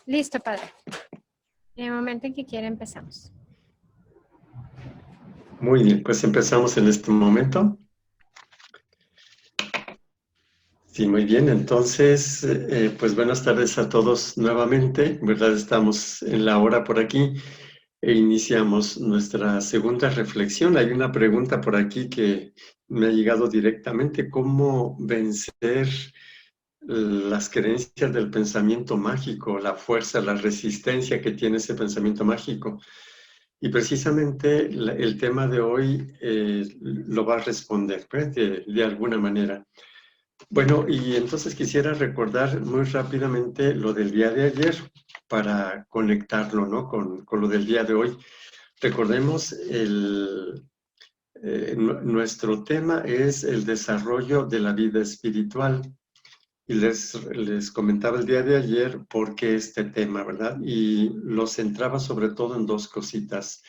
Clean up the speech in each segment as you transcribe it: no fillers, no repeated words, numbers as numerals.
Listo, padre. En el momento en que quiera empezamos. Muy bien, pues empezamos en este momento. Sí, muy bien. Entonces, pues buenas tardes a todos nuevamente. ¿Verdad? Estamos en la hora por aquí e iniciamos nuestra segunda reflexión. Hay una pregunta por aquí que me ha llegado directamente. ¿Cómo vencer las creencias del pensamiento mágico, la fuerza, la resistencia que tiene ese pensamiento mágico? Y precisamente el tema de hoy lo va a responder, pues, de alguna manera. Bueno, y entonces quisiera recordar muy rápidamente lo del día de ayer para conectarlo, ¿no? Con lo del día de hoy. Recordemos, nuestro tema es el desarrollo de la vida espiritual. Y les comentaba el día de ayer por qué este tema, ¿verdad? Y lo centraba sobre todo en dos cositas.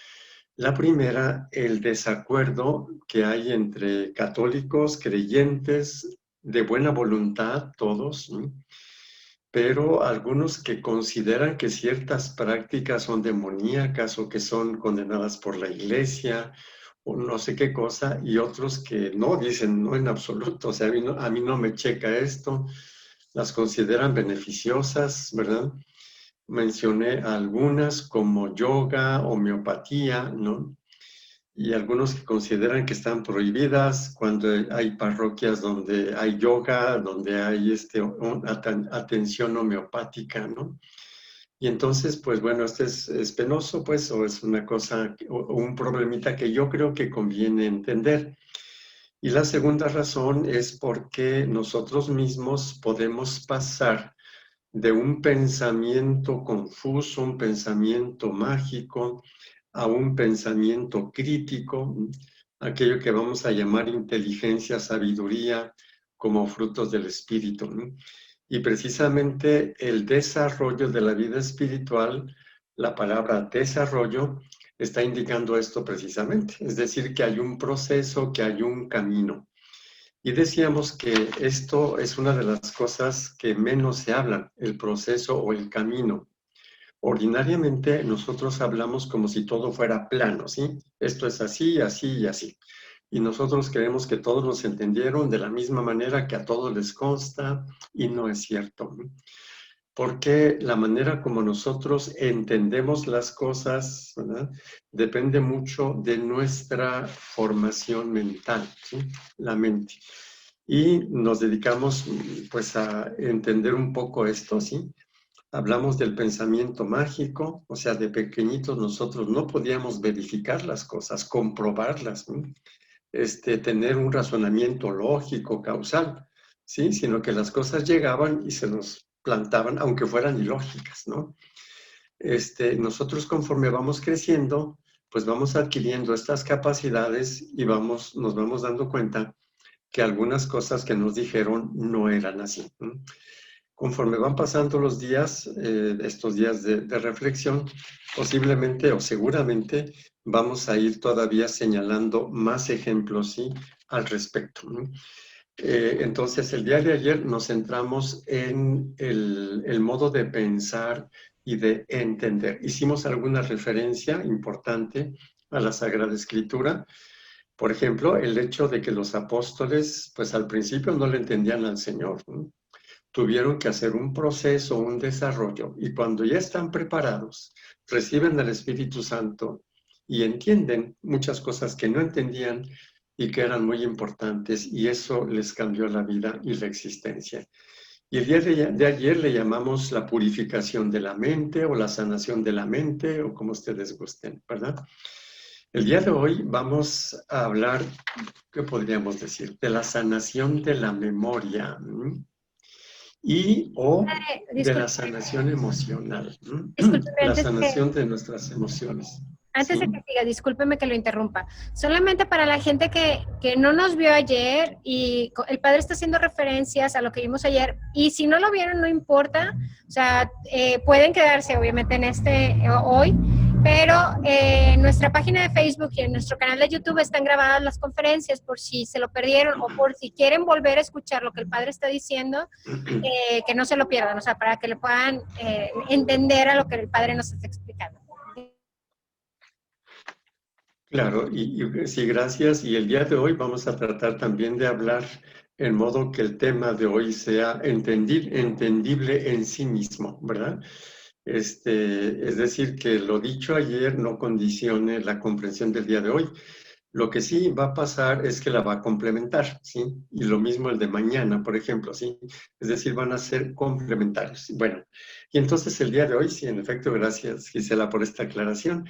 La primera, el desacuerdo que hay entre católicos, creyentes, de buena voluntad, todos, ¿no? Pero algunos que consideran que ciertas prácticas son demoníacas o que son condenadas por la iglesia o no sé qué cosa, y otros que no, dicen, no en absoluto, o sea, a mí no me checa esto, las consideran beneficiosas, ¿verdad? Mencioné algunas como yoga, homeopatía, ¿no? Y algunos que consideran que están prohibidas cuando hay parroquias donde hay yoga, donde hay atención homeopática, ¿no? Y entonces, pues bueno, este es penoso, pues, o es una cosa, o un problemita que yo creo que conviene entender. Y la segunda razón es porque nosotros mismos podemos pasar de un pensamiento confuso, un pensamiento mágico, a un pensamiento crítico, aquello que vamos a llamar inteligencia, sabiduría, como frutos del espíritu, ¿no? Y precisamente el desarrollo de la vida espiritual, la palabra desarrollo, está indicando esto precisamente. Es decir, que hay un proceso, que hay un camino. Y decíamos que esto es una de las cosas que menos se hablan, el proceso o el camino. Ordinariamente nosotros hablamos como si todo fuera plano, ¿sí? Esto es así, así y así. Y nosotros creemos que todos nos entendieron de la misma manera, que a todos les consta, y no es cierto, ¿no? Porque la manera como nosotros entendemos las cosas, ¿verdad? Depende mucho de nuestra formación mental, ¿sí? La mente. Y nos dedicamos pues a entender un poco esto, ¿sí? Hablamos del pensamiento mágico, o sea, de pequeñitos nosotros no podíamos verificar las cosas, comprobarlas, ¿no? Tener un razonamiento lógico, causal, ¿sí? Sino que las cosas llegaban y se nos plantaban, aunque fueran ilógicas, ¿no? Nosotros conforme vamos creciendo, pues vamos adquiriendo estas capacidades y nos vamos dando cuenta que algunas cosas que nos dijeron no eran así, ¿no? Conforme van pasando los días, estos días de reflexión, posiblemente o seguramente vamos a ir todavía señalando más ejemplos, ¿sí? Al respecto, ¿no? Entonces, el día de ayer nos centramos en el modo de pensar y de entender. Hicimos alguna referencia importante a la Sagrada Escritura. Por ejemplo, el hecho de que los apóstoles, pues al principio no le entendían al Señor, ¿no? Tuvieron que hacer un proceso, un desarrollo, y cuando ya están preparados, reciben al Espíritu Santo y entienden muchas cosas que no entendían y que eran muy importantes, y eso les cambió la vida y la existencia. Y el día de ayer le llamamos la purificación de la mente o la sanación de la mente, o como ustedes gusten, ¿verdad? El día de hoy vamos a hablar, ¿qué podríamos decir? De la sanación de la memoria, y o de la Disculpe, sanación emocional, discúlpeme, la sanación de nuestras emociones. antes de ¿Sí? que siga, discúlpeme que lo interrumpa. Solamente para la gente que no nos vio ayer y el padre está haciendo referencias a lo que vimos ayer, y si no lo vieron, no importa, o sea, pueden quedarse obviamente en hoy pero en nuestra página de Facebook y en nuestro canal de YouTube están grabadas las conferencias por si se lo perdieron o por si quieren volver a escuchar lo que el padre está diciendo, que no se lo pierdan, o sea, para que le puedan entender a lo que el padre nos está explicando. Claro, y sí, gracias. Y el día de hoy vamos a tratar también de hablar en modo que el tema de hoy sea entendible en sí mismo, ¿verdad? Es decir, que lo dicho ayer no condicione la comprensión del día de hoy. Lo que sí va a pasar es que la va a complementar, ¿sí? Y lo mismo el de mañana, por ejemplo, ¿sí? Es decir, van a ser complementarios. Bueno, y entonces el día de hoy, sí, en efecto, gracias Gisela por esta aclaración.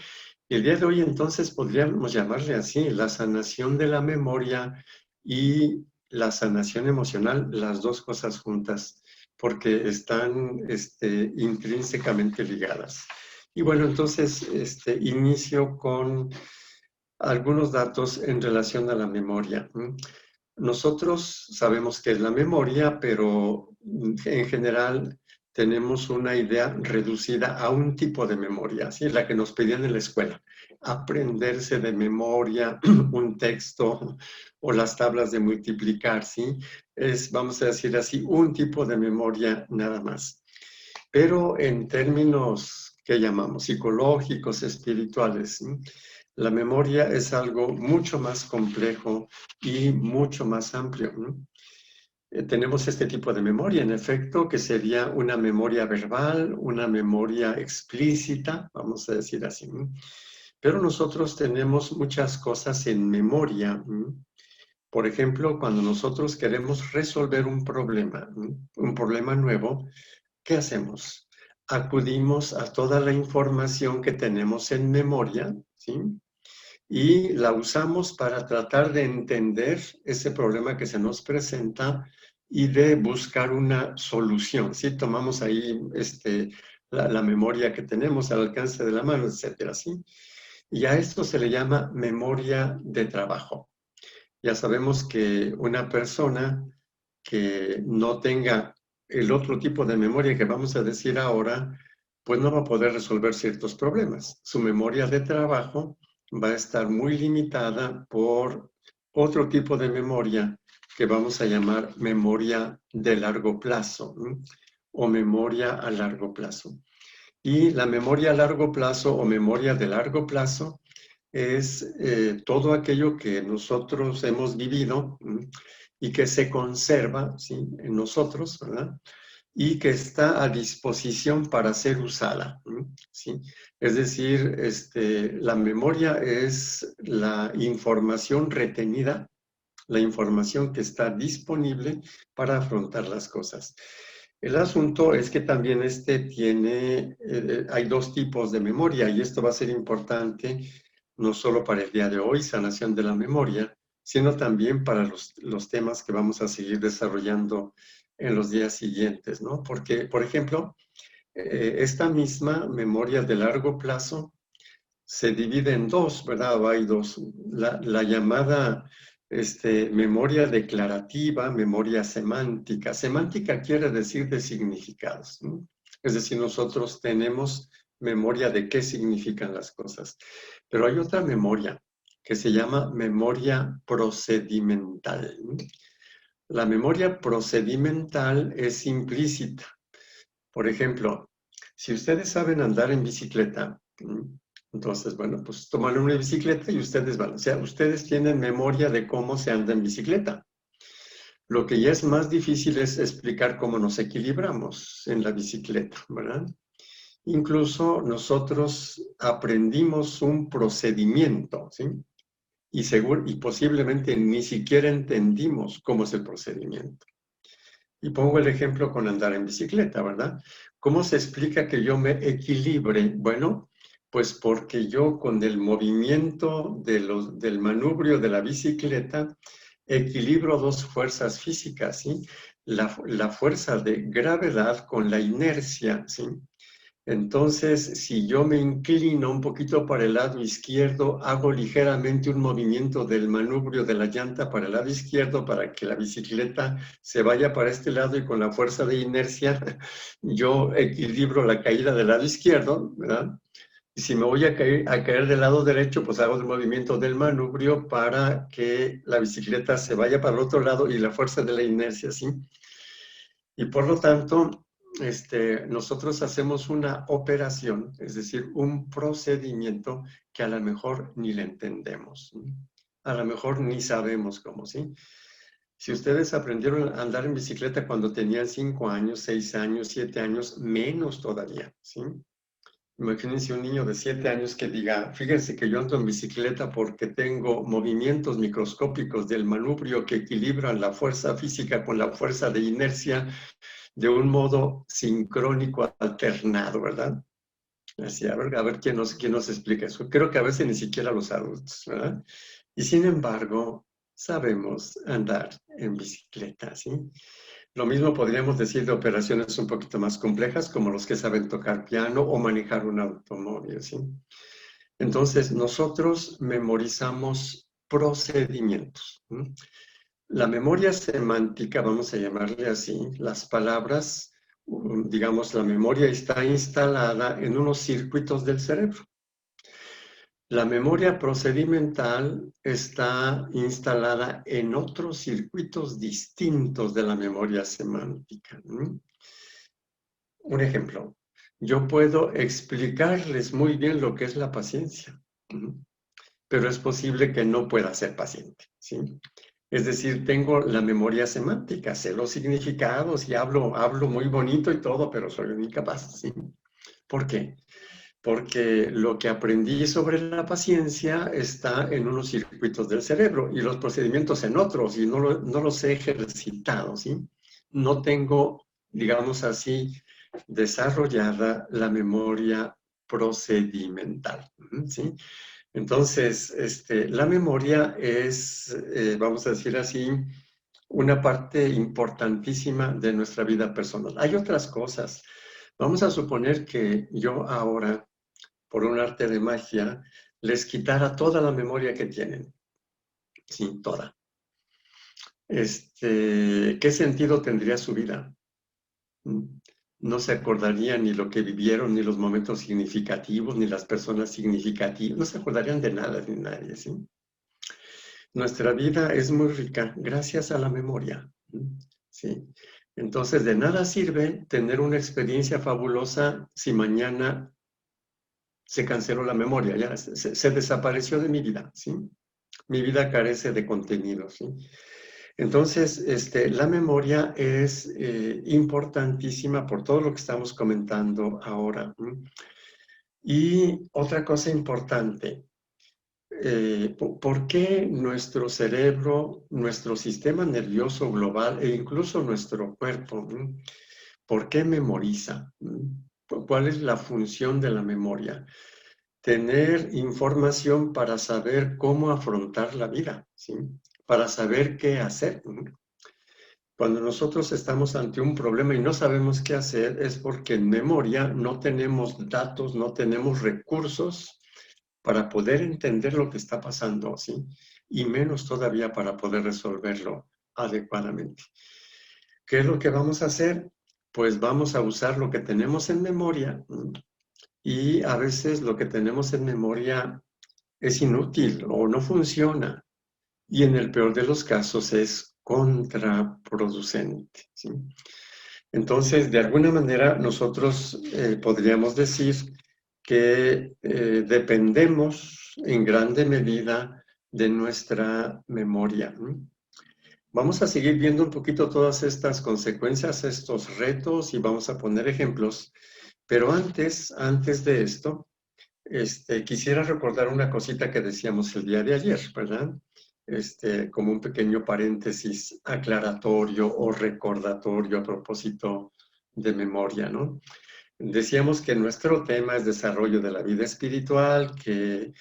El día de hoy entonces podríamos llamarle así, la sanación de la memoria y la sanación emocional, las dos cosas juntas, porque están intrínsecamente ligadas. Y bueno, entonces inicio con algunos datos en relación a la memoria. Nosotros sabemos qué es la memoria, pero en general tenemos una idea reducida a un tipo de memoria, ¿sí? La que nos pedían en la escuela. Aprenderse de memoria un texto o las tablas de multiplicar, ¿sí? Es, vamos a decir así, un tipo de memoria nada más. Pero en términos que llamamos psicológicos, espirituales, ¿sí? La memoria es algo mucho más complejo y mucho más amplio, ¿no? Tenemos este tipo de memoria, en efecto, que sería una memoria verbal, una memoria explícita, vamos a decir así, ¿no? Pero nosotros tenemos muchas cosas en memoria, ¿no? Por ejemplo, cuando nosotros queremos resolver un problema nuevo, ¿qué hacemos? Acudimos a toda la información que tenemos en memoria, ¿sí? Y la usamos para tratar de entender ese problema que se nos presenta y de buscar una solución, ¿sí? Tomamos ahí la memoria que tenemos al alcance de la mano, etcétera, ¿sí? Y a esto se le llama memoria de trabajo. Ya sabemos que una persona que no tenga el otro tipo de memoria que vamos a decir ahora, pues no va a poder resolver ciertos problemas. Su memoria de trabajo va a estar muy limitada por otro tipo de memoria que vamos a llamar memoria de largo plazo, ¿no? O memoria a largo plazo. Y la memoria a largo plazo o memoria de largo plazo es todo aquello que nosotros hemos vivido y que se conserva, ¿sí? En nosotros, ¿verdad? Y que está a disposición para ser usada, ¿sí? Es decir, la memoria es la información retenida, la información que está disponible para afrontar las cosas. El asunto es que también hay dos tipos de memoria y esto va a ser importante no solo para el día de hoy, sanación de la memoria, sino también para los temas que vamos a seguir desarrollando en los días siguientes, ¿no? Porque, por ejemplo, esta misma memoria de largo plazo se divide en dos, ¿verdad? O hay dos. La llamada memoria declarativa, memoria semántica. Semántica quiere decir de significados, ¿no? Es decir, nosotros tenemos memoria de qué significan las cosas. Pero hay otra memoria que se llama memoria procedimental, ¿no? La memoria procedimental es implícita. Por ejemplo, si ustedes saben andar en bicicleta, entonces, bueno, pues toman una bicicleta y ustedes van. O sea, ustedes tienen memoria de cómo se anda en bicicleta. Lo que ya es más difícil es explicar cómo nos equilibramos en la bicicleta, ¿verdad? Incluso nosotros aprendimos un procedimiento, ¿sí? Y posiblemente ni siquiera entendimos cómo es el procedimiento. Y pongo el ejemplo con andar en bicicleta, ¿verdad? ¿Cómo se explica que yo me equilibre? Bueno, pues porque yo con el movimiento del manubrio de la bicicleta equilibro dos fuerzas físicas, ¿sí? La fuerza de gravedad con la inercia, ¿sí? Entonces, si yo me inclino un poquito para el lado izquierdo, hago ligeramente un movimiento del manubrio de la llanta para el lado izquierdo para que la bicicleta se vaya para este lado y con la fuerza de inercia yo equilibro la caída del lado izquierdo, ¿verdad? Y si me voy a caer del lado derecho, pues hago el movimiento del manubrio para que la bicicleta se vaya para el otro lado y la fuerza de la inercia, ¿sí? Y por lo tanto, nosotros hacemos una operación, es decir, un procedimiento que a lo mejor ni le entendemos, ¿sí? A lo mejor ni sabemos cómo, ¿sí? Si ustedes aprendieron a andar en bicicleta cuando tenían 5 años, 6 años, 7 años, menos todavía, ¿sí? Imagínense un niño de 7 años que diga, fíjense que yo ando en bicicleta porque tengo movimientos microscópicos del manubrio que equilibran la fuerza física con la fuerza de inercia de un modo sincrónico alternado, ¿verdad? Así, a ver quién nos explica eso. Creo que a veces ni siquiera los adultos, ¿verdad? Y sin embargo, sabemos andar en bicicleta, ¿sí? Lo mismo podríamos decir de operaciones un poquito más complejas, como los que saben tocar piano o manejar un automóvil, ¿sí? Entonces, nosotros memorizamos procedimientos, ¿sí? La memoria semántica, vamos a llamarle así, las palabras, digamos, la memoria está instalada en unos circuitos del cerebro. La memoria procedimental está instalada en otros circuitos distintos de la memoria semántica. Un ejemplo, yo puedo explicarles muy bien lo que es la paciencia, pero es posible que no pueda ser paciente, ¿sí? Es decir, tengo la memoria semántica, sé los significados y hablo muy bonito y todo, pero soy incapaz, ¿sí? ¿Por qué? Porque lo que aprendí sobre la paciencia está en unos circuitos del cerebro y los procedimientos en otros, y no los he ejercitado, ¿sí? No tengo, digamos así, desarrollada la memoria procedimental, ¿sí? Entonces, la memoria es, vamos a decir así, una parte importantísima de nuestra vida personal. Hay otras cosas. Vamos a suponer que yo ahora, por un arte de magia, les quitara toda la memoria que tienen. Sí, toda. ¿Qué sentido tendría su vida? No se acordarían ni lo que vivieron, ni los momentos significativos, ni las personas significativas. No se acordarían de nada ni nadie, ¿sí? Nuestra vida es muy rica gracias a la memoria, ¿sí? Entonces, de nada sirve tener una experiencia fabulosa si mañana se canceló la memoria, ya se desapareció de mi vida, ¿sí? Mi vida carece de contenido, ¿sí? Entonces, la memoria es importantísima por todo lo que estamos comentando ahora. Y otra cosa importante, ¿por qué nuestro cerebro, nuestro sistema nervioso global e incluso nuestro cuerpo, por qué memoriza? ¿Cuál es la función de la memoria? Tener información para saber cómo afrontar la vida, ¿sí? Para saber qué hacer. Cuando nosotros estamos ante un problema y no sabemos qué hacer, es porque en memoria no tenemos datos, no tenemos recursos para poder entender lo que está pasando, ¿sí? Y menos todavía para poder resolverlo adecuadamente. ¿Qué es lo que vamos a hacer? Pues vamos a usar lo que tenemos en memoria, y a veces lo que tenemos en memoria es inútil o no funciona. Y en el peor de los casos es contraproducente, ¿sí? Entonces, de alguna manera, nosotros podríamos decir que dependemos en grande medida de nuestra memoria. Vamos a seguir viendo un poquito todas estas consecuencias, estos retos, y vamos a poner ejemplos. Pero antes de esto, quisiera recordar una cosita que decíamos el día de ayer, ¿verdad? Como un pequeño paréntesis aclaratorio o recordatorio a propósito de memoria, ¿no? Decíamos que nuestro tema es desarrollo de la vida espiritual, que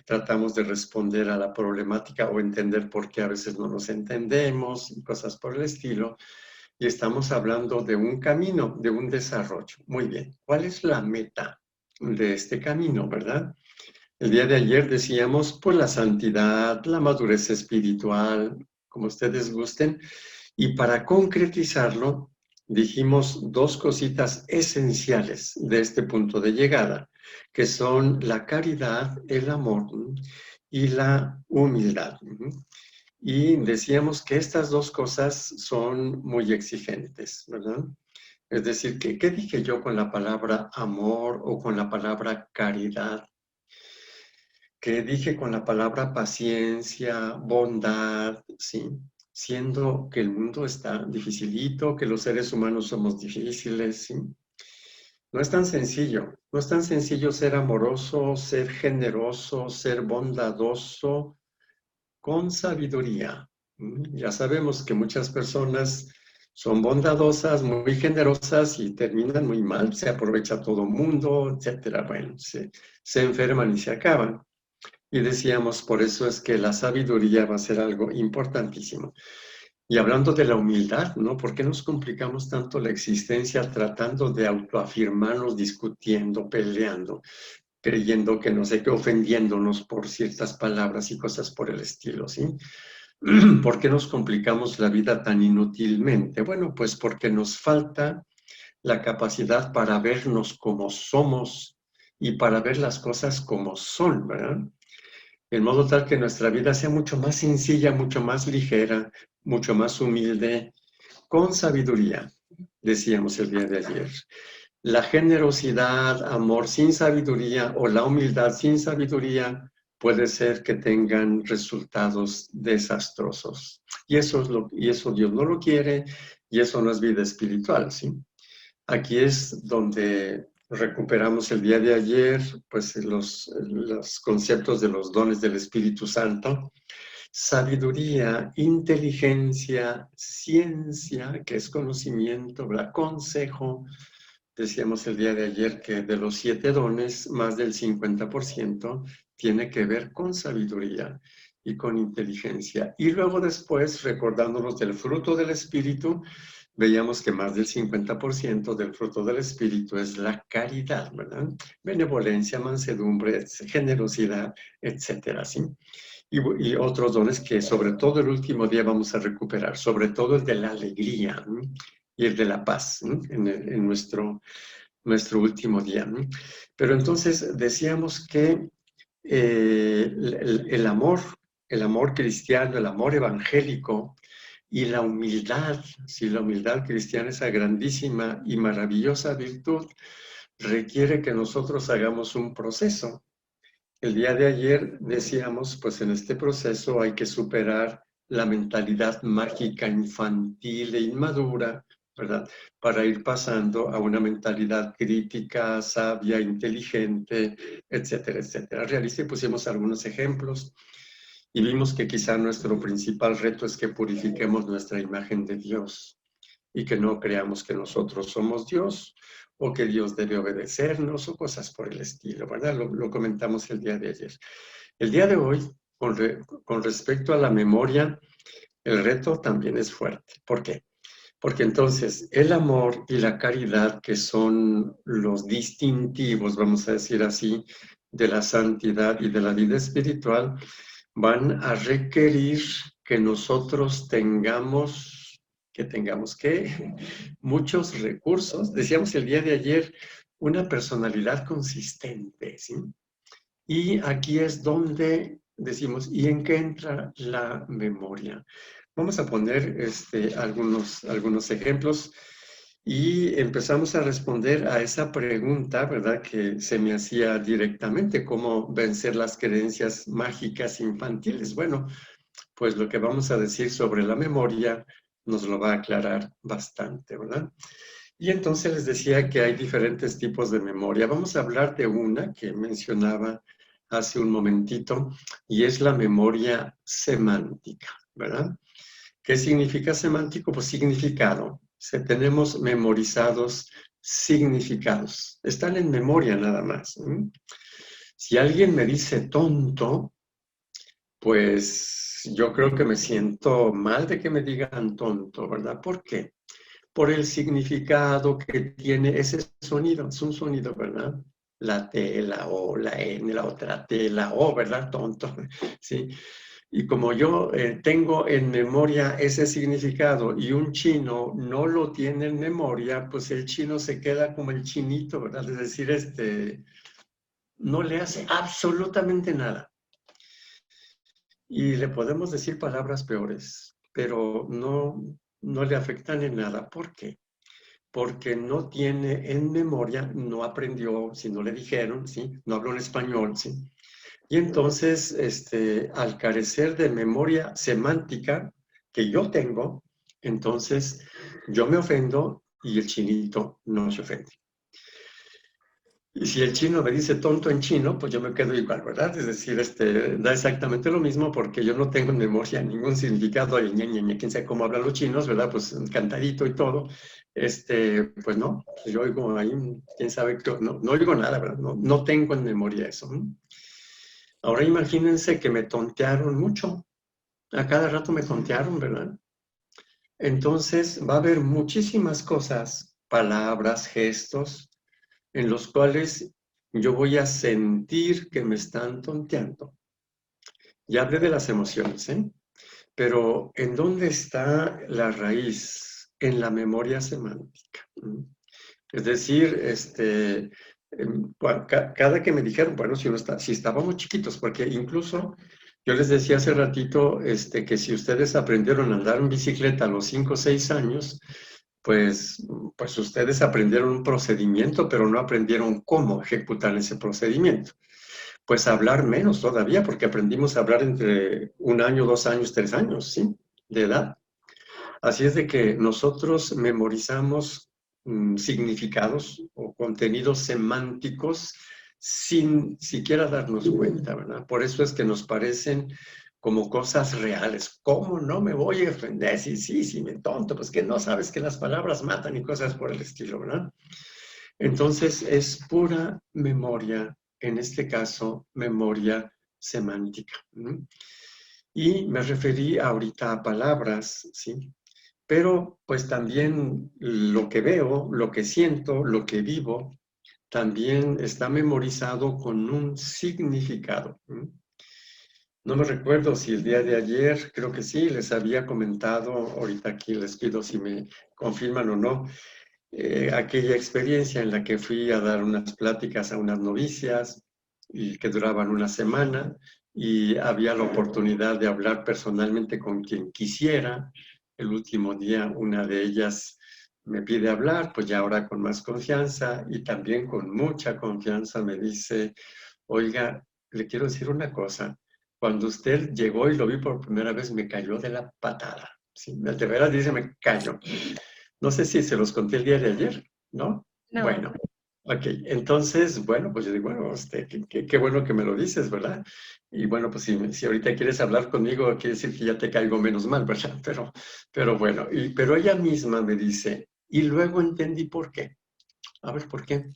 tratamos de responder a la problemática o entender por qué a veces no nos entendemos y cosas por el estilo. Y estamos hablando de un camino, de un desarrollo. Muy bien, ¿cuál es la meta de este camino, verdad? El día de ayer decíamos, pues la santidad, la madurez espiritual, como ustedes gusten, y para concretizarlo, dijimos dos cositas esenciales de este punto de llegada. que son la caridad, el amor y la humildad. Y decíamos que estas dos cosas son muy exigentes, ¿verdad? Es decir, ¿qué dije yo con la palabra amor o con la palabra caridad? ¿Qué dije con la palabra paciencia, bondad? ¿Sí? Siendo que el mundo está dificilito, que los seres humanos somos difíciles, ¿sí? No es tan sencillo, no es tan sencillo ser amoroso, ser generoso, ser bondadoso con sabiduría. Ya sabemos que muchas personas son bondadosas, muy generosas y terminan muy mal, se aprovecha todo el mundo, etcétera. Bueno, se enferman y se acaban. Y decíamos, por eso es que la sabiduría va a ser algo importantísimo. Y hablando de la humildad, ¿no? ¿Por qué nos complicamos tanto la existencia tratando de autoafirmarnos, discutiendo, peleando, creyendo que no sé qué, ofendiéndonos por ciertas palabras y cosas por el estilo, ¿sí? ¿Por qué nos complicamos la vida tan inútilmente? Bueno, pues porque nos falta la capacidad para vernos como somos y para ver las cosas como son, ¿verdad? En modo tal que nuestra vida sea mucho más sencilla, mucho más ligera, mucho más humilde, con sabiduría, decíamos el día de ayer. La generosidad, amor sin sabiduría o la humildad sin sabiduría puede ser que tengan resultados desastrosos. Y eso Dios no lo quiere y eso no es vida espiritual, ¿sí? Aquí es donde recuperamos el día de ayer, pues los conceptos de los dones del Espíritu Santo, sabiduría, inteligencia, ciencia, que es conocimiento, ¿verdad? Consejo. Decíamos el día de ayer que de los 7 dones, más del 50% tiene que ver con sabiduría y con inteligencia. Y luego después, recordándonos del fruto del Espíritu, veíamos que más del 50% del fruto del Espíritu es la caridad, ¿verdad? Benevolencia, mansedumbre, generosidad, etcétera, ¿sí? Y otros dones que sobre todo el último día vamos a recuperar, sobre todo el de la alegría, ¿no? Y el de la paz, ¿no? En nuestro último día, ¿no? Pero entonces decíamos que el amor cristiano, el amor evangélico y la humildad, si la humildad cristiana, esa grandísima y maravillosa virtud, requiere que nosotros hagamos un proceso. El día de ayer decíamos, pues en este proceso hay que superar la mentalidad mágica infantil e inmadura, ¿verdad? Para ir pasando a una mentalidad crítica, sabia, inteligente, etcétera, etcétera. Realista, y pusimos algunos ejemplos y vimos que quizá nuestro principal reto es que purifiquemos nuestra imagen de Dios y que no creamos que nosotros somos Dios o que Dios debe obedecernos o cosas por el estilo, ¿verdad? Lo comentamos el día de ayer. El día de hoy, con respecto a la memoria, el reto también es fuerte. ¿Por qué? Porque entonces el amor y la caridad, que son los distintivos, vamos a decir así, de la santidad y de la vida espiritual, van a requerir que nosotros tengamos que muchos recursos. Decíamos el día de ayer, una personalidad consistente, ¿sí? Y aquí es donde decimos, ¿y en qué entra la memoria? Vamos a poner algunos ejemplos y empezamos a responder a esa pregunta, ¿verdad? Que se me hacía directamente, ¿cómo vencer las creencias mágicas infantiles? Bueno, pues lo que vamos a decir sobre la memoria nos lo va a aclarar bastante, ¿verdad? Y entonces les decía que hay diferentes tipos de memoria. Vamos a hablar de una que mencionaba hace un momentito, y es la memoria semántica, ¿verdad? ¿Qué significa semántico? Pues significado. Tenemos memorizados significados. Están en memoria nada más. Si alguien me dice tonto, pues yo creo que me siento mal de que me digan tonto, ¿verdad? ¿Por qué? Por el significado que tiene ese sonido. Es un sonido, ¿verdad? La T, la O, la N, la otra T, la O, ¿verdad? Tonto, ¿sí? Y como yo tengo en memoria ese significado y un chino no lo tiene en memoria, pues el chino se queda como el chinito, ¿verdad? Es decir, no le hace absolutamente nada. Y le podemos decir palabras peores, pero no le afectan en nada. ¿Por qué? Porque no tiene en memoria, no aprendió, si no le dijeron, ¿sí? No habló en español, ¿sí? Y entonces, al carecer de memoria semántica que yo tengo, entonces yo me ofendo y el chinito no se ofende. Y si el chino me dice tonto en chino, pues yo me quedo igual, ¿verdad? Es decir, da exactamente lo mismo porque yo no tengo en memoria ningún significado de ña, ña, ña, quién sabe cómo hablan los chinos, ¿verdad? Pues cantadito y todo. Pues no, pues yo oigo ahí, quién sabe, no oigo nada, ¿verdad? No tengo en memoria eso. Ahora imagínense que me tontearon mucho. A cada rato me tontearon, ¿verdad? Entonces va a haber muchísimas cosas, palabras, gestos, en los cuales yo voy a sentir que me están tonteando. Ya hablé de las emociones, ¿eh? Pero ¿en dónde está la raíz? En la memoria semántica. Es decir, cada que me dijeron, bueno, si estábamos chiquitos, porque incluso yo les decía hace ratito que si ustedes aprendieron a andar en bicicleta a los 5 o 6 años, pues ustedes aprendieron un procedimiento, pero no aprendieron cómo ejecutar ese procedimiento. Pues hablar menos todavía, porque aprendimos a hablar entre 1 año, 2 años, 3 años, ¿sí? De edad. Así es de que nosotros memorizamos significados o contenidos semánticos sin siquiera darnos cuenta, ¿verdad? Por eso es que nos parecen como cosas reales. ¿Cómo no me voy a ofender? Sí, me tonto, pues que no sabes que las palabras matan y cosas por el estilo, ¿verdad? Entonces es pura memoria, en este caso, memoria semántica. Y me referí ahorita a palabras, ¿sí? Pero pues también lo que veo, lo que siento, lo que vivo, también está memorizado con un significado. No me recuerdo si el día de ayer, creo que sí, les había comentado, ahorita aquí les pido si me confirman o no, aquella experiencia en la que fui a dar unas pláticas a unas novicias y que duraban una semana y había la oportunidad de hablar personalmente con quien quisiera. El último día una de ellas me pide hablar, pues ya ahora con más confianza y también con mucha confianza me dice, oiga, le quiero decir una cosa, cuando usted llegó y lo vi por primera vez me cayó de la patada. Sí, de veras dice, me cayó. No sé si se los conté el día de ayer, ¿no? No. Bueno, ok. Entonces, bueno, pues yo digo, bueno, qué bueno que me lo dices, ¿verdad? Y bueno, pues si ahorita quieres hablar conmigo, quiere decir que ya te caigo menos mal, ¿verdad? Pero bueno, pero ella misma me dice, y luego entendí por qué. A ver, ¿por qué?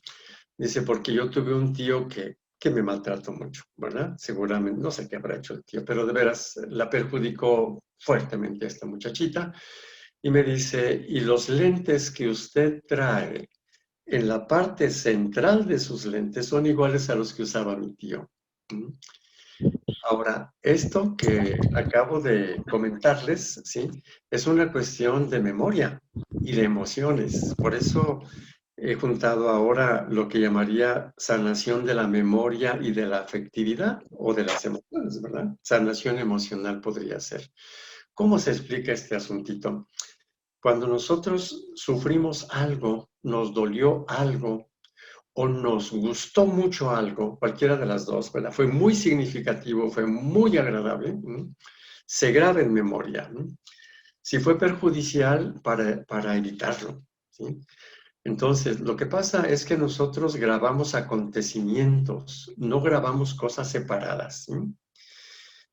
Dice, porque yo tuve un tío que me maltrató mucho, ¿verdad? Seguramente, no sé qué habrá hecho el tío, pero de veras la perjudicó fuertemente a esta muchachita. Y me dice, y los lentes que usted trae en la parte central de sus lentes son iguales a los que usaba mi tío. Ahora, esto que acabo de comentarles, ¿sí? Es una cuestión de memoria y de emociones. Por eso he juntado ahora lo que llamaría sanación de la memoria y de la afectividad o de las emociones, ¿verdad? Sanación emocional podría ser. ¿Cómo se explica este asuntito? Cuando nosotros sufrimos algo, nos dolió algo o nos gustó mucho algo, cualquiera de las dos, ¿verdad? Fue muy significativo, fue muy agradable, se graba en memoria. Si fue perjudicial, para evitarlo, ¿sí? Entonces, lo que pasa es que nosotros grabamos acontecimientos, no grabamos cosas separadas, ¿sí?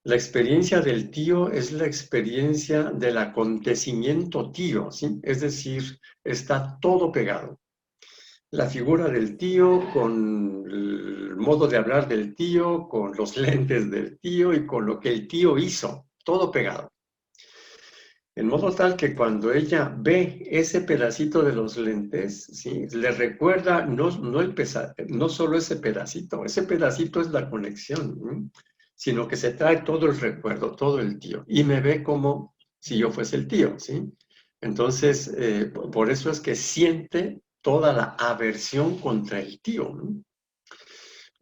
La experiencia del tío es la experiencia del acontecimiento tío, ¿sí? Es decir, está todo pegado. La figura del tío con el modo de hablar del tío, con los lentes del tío y con lo que el tío hizo, todo pegado. En modo tal que cuando ella ve ese pedacito de los lentes, ¿sí? Le recuerda no solo ese pedacito es la conexión, ¿sí? Sino que se trae todo el recuerdo, todo el tío, y me ve como si yo fuese el tío, ¿sí? Entonces, por eso es que siente toda la aversión contra el tío, ¿no?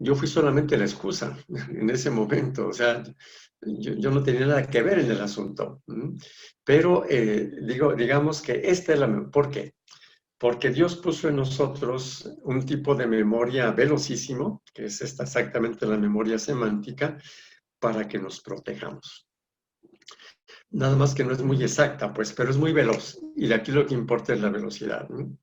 yo fui solamente la excusa en ese momento, o sea, yo no tenía nada que ver en el asunto. Pero digamos que esta es la... ¿Por qué? Porque Dios puso en nosotros un tipo de memoria velocísimo, que es esta exactamente la memoria semántica, para que nos protejamos. Nada más que no es muy exacta, pues, pero es muy veloz. Y de aquí lo que importa es la velocidad, ¿no?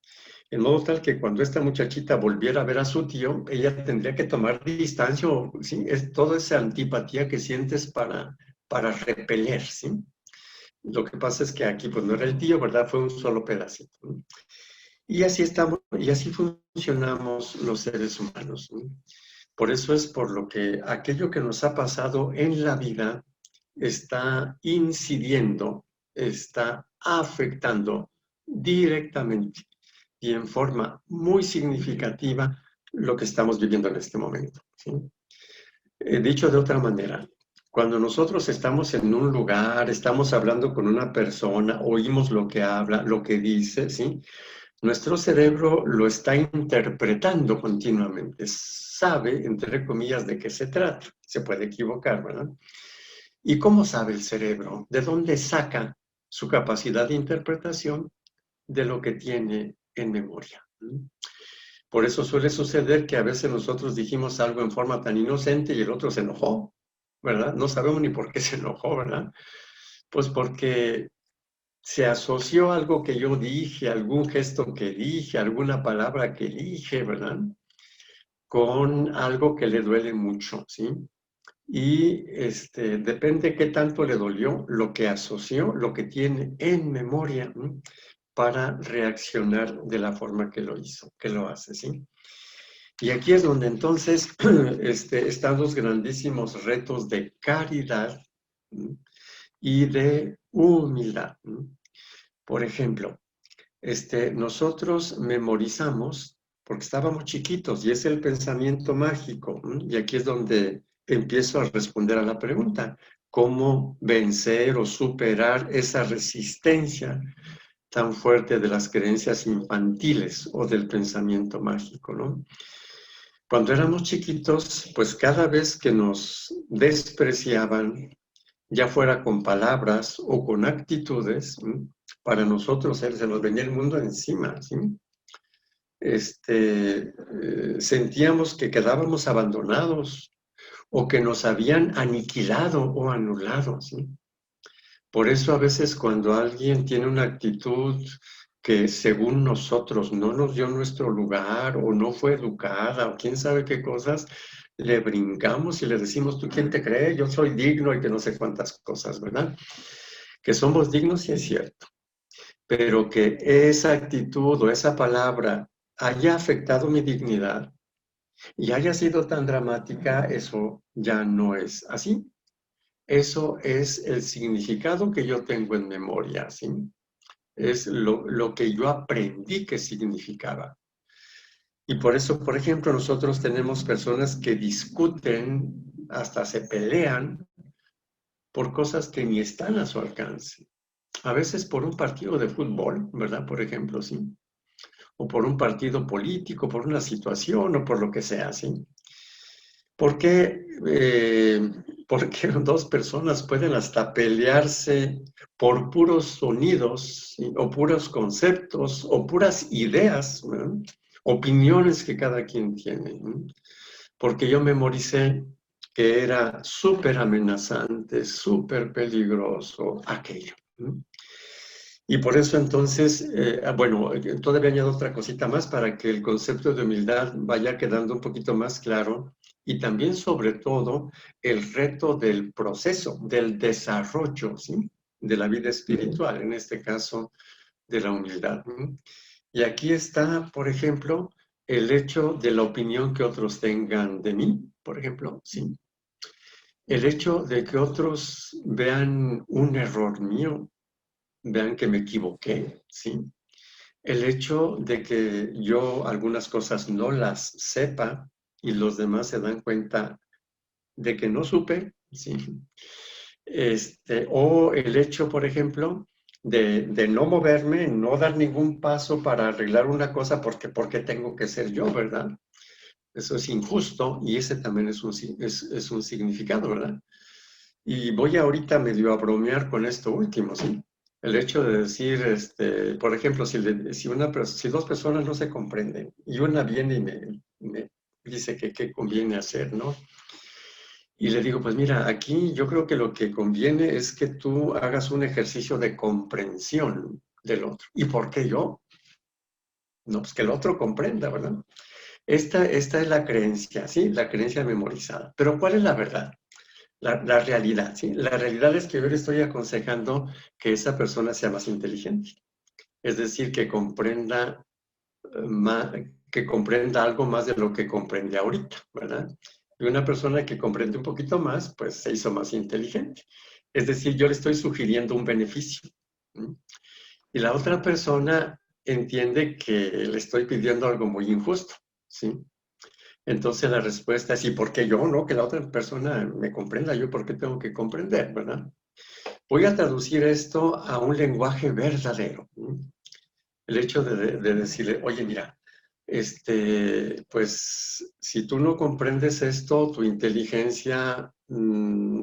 En modo tal que cuando esta muchachita volviera a ver a su tío, ella tendría que tomar distancia, ¿sí? Es toda esa antipatía que sientes para repeler, ¿sí? Lo que pasa es que aquí pues no era el tío, ¿verdad? Fue un solo pedacito, ¿no? Y así estamos, y así funcionamos los seres humanos, ¿no? Por eso es por lo que aquello que nos ha pasado en la vida está incidiendo, está afectando directamente y en forma muy significativa lo que estamos viviendo en este momento, ¿sí? Dicho de otra manera, cuando nosotros estamos en un lugar, estamos hablando con una persona, oímos lo que habla, lo que dice, ¿sí? Nuestro cerebro lo está interpretando continuamente, sabe, entre comillas, de qué se trata. Se puede equivocar, ¿verdad? ¿Y cómo sabe el cerebro? ¿De dónde saca su capacidad de interpretación? De lo que tiene en memoria. Por eso suele suceder que a veces nosotros dijimos algo en forma tan inocente y el otro se enojó, ¿verdad? No sabemos ni por qué se enojó, ¿verdad? Pues porque se asoció algo que yo dije, algún gesto que dije, alguna palabra que dije, ¿verdad? Con algo que le duele mucho, ¿sí? Y depende qué tanto le dolió, lo que asoció, lo que tiene en memoria, ¿no? Para reaccionar de la forma que lo hizo, que lo hace, ¿sí? Y aquí es donde entonces están los grandísimos retos de caridad, ¿no? Y de humildad, ¿no? Por ejemplo, nosotros memorizamos porque estábamos chiquitos y es el pensamiento mágico, ¿no? Y aquí es donde empiezo a responder a la pregunta, ¿cómo vencer o superar esa resistencia tan fuerte de las creencias infantiles o del pensamiento mágico, ¿no? Cuando éramos chiquitos, pues cada vez que nos despreciaban, ya fuera con palabras o con actitudes, ¿sí? Para nosotros se nos venía el mundo encima, ¿sí? Sentíamos que quedábamos abandonados o que nos habían aniquilado o anulado, ¿sí? Por eso a veces cuando alguien tiene una actitud que según nosotros no nos dio nuestro lugar o no fue educada o quién sabe qué cosas, le brincamos y le decimos, ¿tú quién te cree? Yo soy digno y que no sé cuántas cosas, ¿verdad? Que somos dignos sí es cierto, pero que esa actitud o esa palabra haya afectado mi dignidad y haya sido tan dramática, eso ya no es así. Eso es el significado que yo tengo en memoria, ¿sí? Es lo que yo aprendí que significaba. Y por eso, por ejemplo, nosotros tenemos personas que discuten, hasta se pelean por cosas que ni están a su alcance. A veces por un partido de fútbol, ¿verdad? Por ejemplo, ¿sí? O por un partido político, por una situación o por lo que sea, ¿sí? ¿Por qué, porque dos personas pueden hasta pelearse por puros sonidos, ¿sí? O puros conceptos o puras ideas, ¿no? Opiniones que cada quien tiene, ¿no? Porque yo memoricé que era súper amenazante, súper peligroso aquello, ¿no? Y por eso entonces, bueno, todavía añado otra cosita más para que el concepto de humildad vaya quedando un poquito más claro y también sobre todo el reto del proceso, del desarrollo, ¿sí? De la vida espiritual, en este caso de la humildad, ¿no? Y aquí está, por ejemplo, el hecho de la opinión que otros tengan de mí, por ejemplo, ¿sí? El hecho de que otros vean un error mío, vean que me equivoqué, ¿sí? El hecho de que yo algunas cosas no las sepa y los demás se dan cuenta de que no supe, ¿sí? O el hecho, por ejemplo, de no moverme, no dar ningún paso para arreglar una cosa porque tengo que ser yo, ¿verdad? eso es injusto y ese también es un significado, ¿verdad? Y voy ahorita medio a bromear con esto último, ¿sí? El hecho de decir, por ejemplo, si dos personas no se comprenden y una viene y me dice que qué conviene hacer, ¿no? Y le digo, pues mira, aquí yo creo que lo que conviene es que tú hagas un ejercicio de comprensión del otro. ¿Y por qué yo? No, pues que el otro comprenda, ¿verdad? Esta es la creencia, ¿sí? La creencia memorizada. Pero ¿cuál es la verdad? La realidad, ¿sí? La realidad es que yo le estoy aconsejando que esa persona sea más inteligente. Es decir, más, que comprenda algo más de lo que comprende ahorita, ¿verdad? Y una persona que comprende un poquito más, pues se hizo más inteligente. Es decir, yo le estoy sugiriendo un beneficio. ¿Sí? Y la otra persona entiende que le estoy pidiendo algo muy injusto, ¿sí? Entonces la respuesta es, ¿y por qué yo? No, que la otra persona me comprenda, yo por qué tengo que comprender, ¿verdad? Voy a traducir esto a un lenguaje verdadero. ¿Sí? El hecho de decirle, oye, mira, pues si tú no comprendes esto, tu inteligencia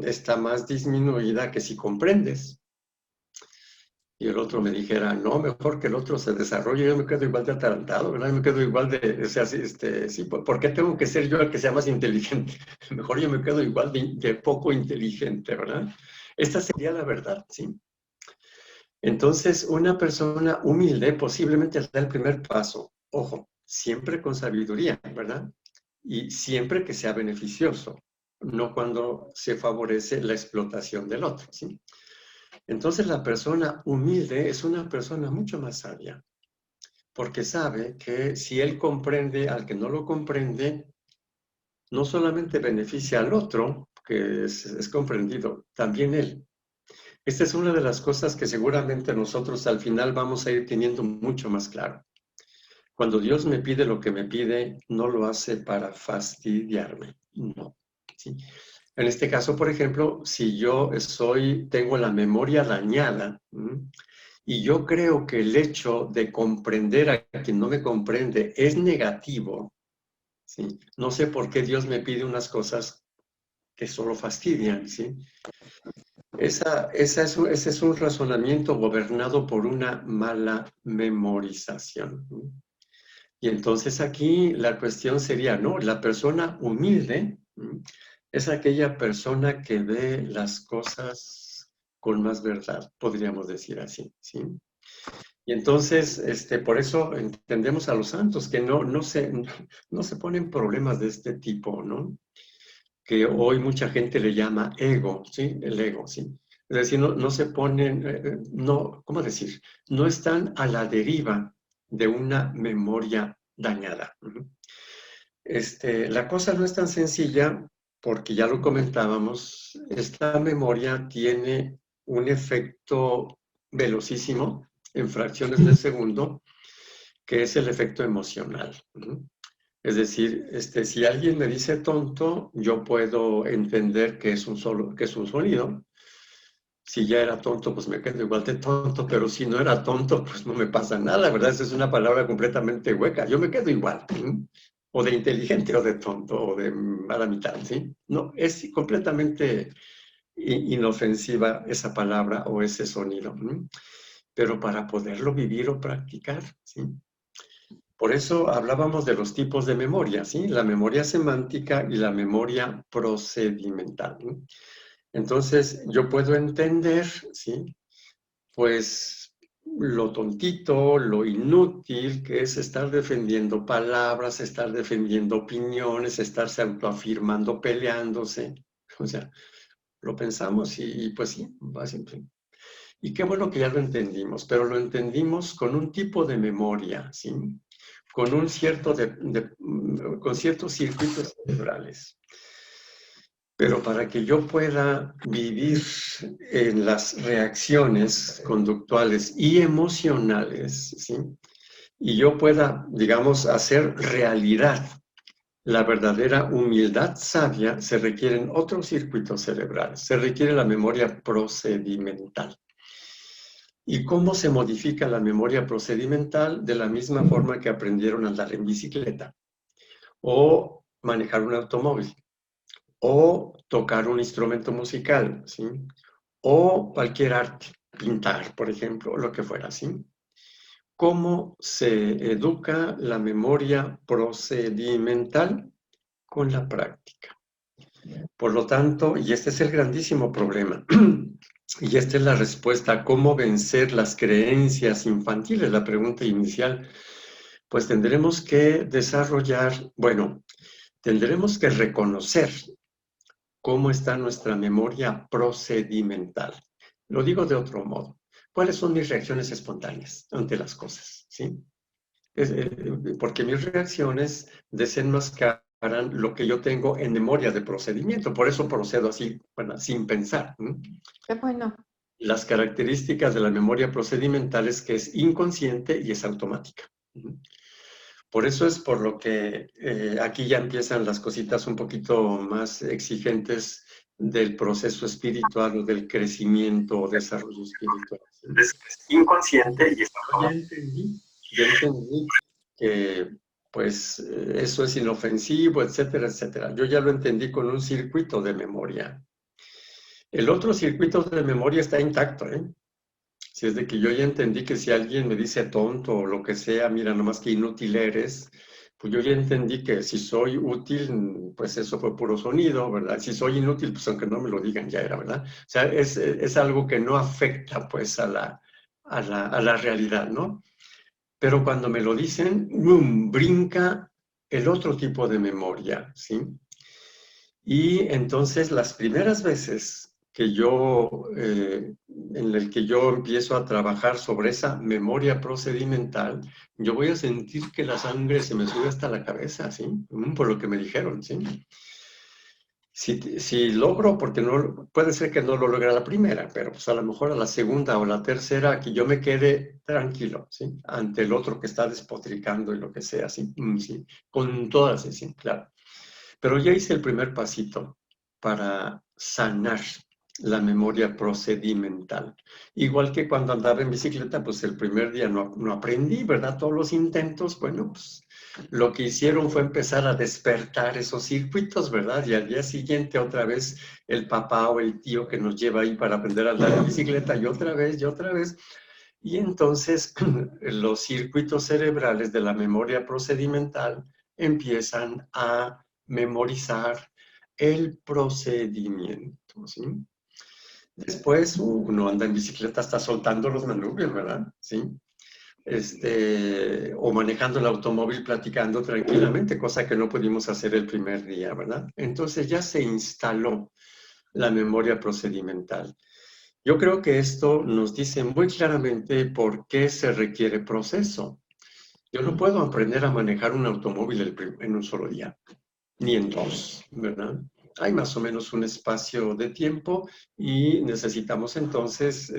está más disminuida que si comprendes. Y el otro me dijera, no, mejor que el otro se desarrolle, yo me quedo igual de atarantado, ¿verdad? Yo me quedo igual o sea, sí, ¿por qué tengo que ser yo el que sea más inteligente? Mejor yo me quedo igual de poco inteligente, ¿verdad? Esta sería la verdad, ¿sí? Entonces, una persona humilde posiblemente da el primer paso, ojo, siempre con sabiduría, ¿verdad? Y siempre que sea beneficioso, no cuando se favorece la explotación del otro, ¿sí? Entonces, la persona humilde es una persona mucho más sabia, porque sabe que si él comprende al que no lo comprende, no solamente beneficia al otro, que es comprendido, también él. Esta es una de las cosas que seguramente nosotros al final vamos a ir teniendo mucho más claro. Cuando Dios me pide lo que me pide, no lo hace para fastidiarme, no. ¿Sí? En este caso, por ejemplo, si yo tengo la memoria dañada, y yo creo que el hecho de comprender a quien no me comprende es negativo, ¿sí? No sé por qué Dios me pide unas cosas que solo fastidian, ¿sí? Ese es un razonamiento gobernado por una mala memorización. Y entonces aquí la cuestión sería, ¿no? La persona humilde es aquella persona que ve las cosas con más verdad, podríamos decir así, ¿sí? Y entonces, por eso entendemos a los santos que no se ponen problemas de este tipo, ¿no? Que hoy mucha gente le llama ego, ¿sí? El ego, ¿sí? Es decir, no se ponen, ¿cómo decir? No están a la deriva de una memoria dañada. La cosa no es tan sencilla porque ya lo comentábamos, esta memoria tiene un efecto velocísimo en fracciones de segundo, que es el efecto emocional. Es decir, si alguien me dice tonto, yo puedo entender que es un sonido. Si ya era tonto, pues me quedo igual de tonto, pero si no era tonto, pues no me pasa nada, ¿verdad? Esa es una palabra completamente hueca. Yo me quedo igual. O de inteligente, o de tonto, o de mala mitad, ¿sí? No, es completamente inofensiva esa palabra o ese sonido. Pero para poderlo vivir o practicar, ¿sí? Por eso hablábamos de los tipos de memoria, ¿sí? La memoria semántica y la memoria procedimental. ¿Sí? Entonces, yo puedo entender, ¿sí? Pues lo tontito, lo inútil que es estar defendiendo palabras, estar defendiendo opiniones, estarse autoafirmando, peleándose. O sea, lo pensamos y pues sí, va siempre. Y qué bueno que ya lo entendimos, pero lo entendimos con un tipo de memoria, ¿sí? Con ciertos circuitos cerebrales. Pero para que yo pueda vivir en las reacciones conductuales y emocionales, ¿sí? Y yo pueda, digamos, hacer realidad la verdadera humildad sabia, se requieren otros circuitos cerebrales, se requiere la memoria procedimental. ¿Y cómo se modifica la memoria procedimental? De la misma forma que aprendieron a andar en bicicleta. O manejar un automóvil, o tocar un instrumento musical, ¿sí? O cualquier arte, pintar, por ejemplo, o lo que fuera, ¿sí? ¿Cómo se educa la memoria procedimental? Con la práctica. Por lo tanto, y este es el grandísimo problema, y esta es la respuesta a cómo vencer las creencias infantiles, la pregunta inicial, pues tendremos que desarrollar, bueno, tendremos que reconocer cómo está nuestra memoria procedimental. Lo digo de otro modo. ¿Cuáles son mis reacciones espontáneas ante las cosas? ¿Sí? Porque mis reacciones desenmascaran lo que yo tengo en memoria de procedimiento. Por eso procedo así, bueno, sin pensar. ¿No? Qué bueno. Las características de la memoria procedimental es que es inconsciente y es automática. Por eso es por lo que aquí ya empiezan las cositas un poquito más exigentes del proceso espiritual o del crecimiento o desarrollo espiritual. Es inconsciente y es automático. Ya entendí que pues eso es inofensivo, etcétera, etcétera. Yo ya lo entendí con un circuito de memoria. El otro circuito de memoria está intacto, ¿eh? Si es de que yo ya entendí que si alguien me dice tonto o lo que sea, mira, nomás que inútil eres, pues yo ya entendí que si soy útil, pues eso fue puro sonido, ¿verdad? Si soy inútil, pues aunque no me lo digan, ya era, ¿verdad? O sea, es algo que no afecta, pues, a la realidad, ¿no? Pero cuando me lo dicen, ¡bum!, brinca el otro tipo de memoria, ¿sí? Y entonces las primeras veces que en el que yo empiezo a trabajar sobre esa memoria procedimental, yo voy a sentir que la sangre se me sube hasta la cabeza, ¿sí? Por lo que me dijeron, ¿sí? Si logro, porque no, puede ser que no lo logre a la primera, pero pues a lo mejor a la segunda o la tercera, que yo me quede tranquilo, ¿sí? Ante el otro que está despotricando y lo que sea, ¿sí? Sí, con todas, sí, claro. Pero ya hice el primer pasito para sanar la memoria procedimental. Igual que cuando andaba en bicicleta, pues el primer día no aprendí, ¿verdad? Todos los intentos, bueno, pues lo que hicieron fue empezar a despertar esos circuitos, ¿verdad? Y al día siguiente otra vez el papá o el tío que nos lleva ahí para aprender a andar en bicicleta y otra vez y otra vez. Y entonces los circuitos cerebrales de la memoria procedimental empiezan a memorizar el procedimiento, ¿sí? Después uno anda en bicicleta hasta soltando los manubrios, ¿verdad? ¿Sí? O manejando el automóvil platicando tranquilamente, cosa que no pudimos hacer el primer día, ¿verdad? Entonces ya se instaló la memoria procedimental. Yo creo que esto nos dice muy claramente por qué se requiere proceso. Yo no puedo aprender a manejar un automóvil en un solo día, ni en dos, ¿verdad? Hay más o menos un espacio de tiempo y necesitamos entonces